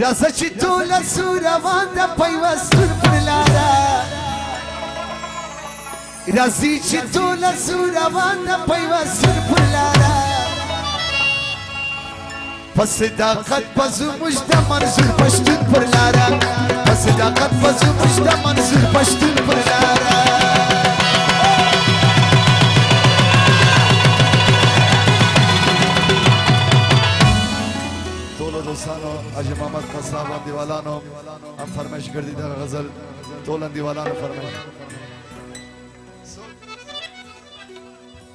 راځه چې ټوله سو روان ده پیوستون پر لاره راځي چې ټوله سو روان ده پیوستون پر لاره په صداقت به زموږ د منظور پښتون پر لاره په صداقت به زموږ د منظور پښتون پر لاره دوستانو حاجی محمد قصاب دیوالانو هم فرمایش کردی در غزل طول دیوالانو فرمایش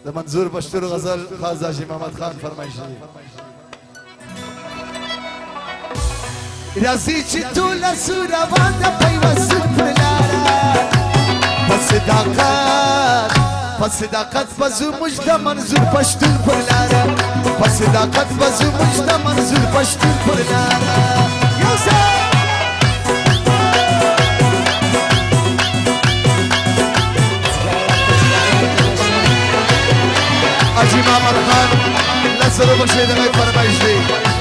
د منظور پښتون غزل خاص حاجی محمد خان فرمایش دی راځي چې ټول سور روان ده پیوستون پر لاره په صداقت به زموږ د منظور پښتون پر لاره په صداقت به زموږ د منظور پښتون پر لاره یو ځای حاجی محمد خان لسرو بخشی دغه فرمایش دی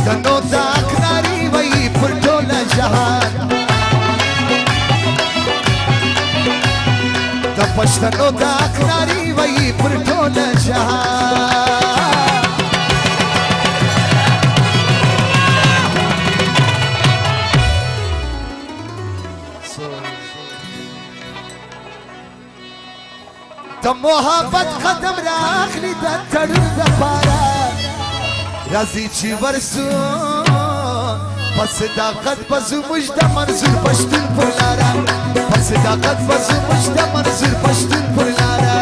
پښتنو د اقراري وای پر ټول جهان د پښتنو د اقراري وای پر ټول جهان د محبت قدم راخلی د تړون دپاره راځي چې ورسو په صداقت به زموږ د منظور پښتون پر لاره په صداقت به زموږ د منظور پښتون پر لاره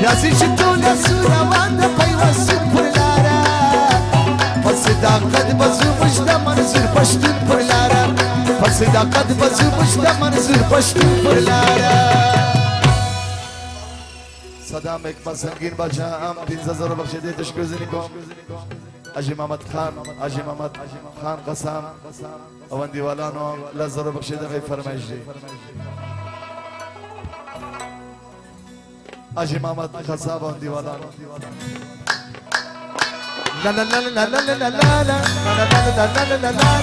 راځي چې ټوله سو روان ده پیوستون پر لاره په صداقت به زموږ د منظور پښتون پر لاره په صداقت به زموږ د منظور پښتون پر لاره صدام اکبر سنگین بادشاہ هم 15000 بخشیده تشکرزنی کوم حاجی محمد خان حاجی محمد خان قسام اون دیوالانو لزر بخشیده غی فرمایش دی حاجی محمد قسام اون دیوالانو لا لا لا لا لا لا لا لا لا لا لا لا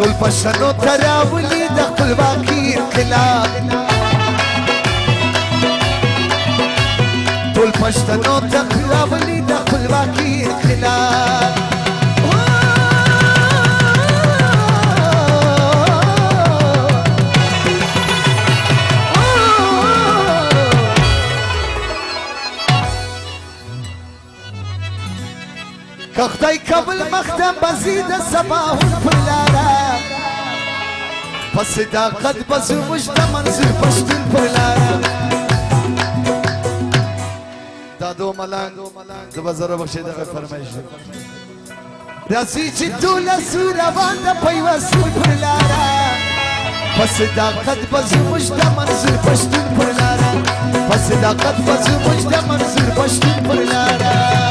ټول پښتنو ته راولي د خپلواکۍ انقلاب ټول پښتنو ته راولي د خپلواکۍ انقلاب که خدای کابل مخدم بزید سباهون پر لاره په صداقت به زموږ د منظور پښتون پر لاره دا دو ملنګ د بزره بخشي دغه فرمایش راځي چې ټوله سو روان ده پیوستون پر لاره په صداقت به زموږ د منظور پښتون پر لاره په صداقت به زموږ د منظور پښتون پر لاره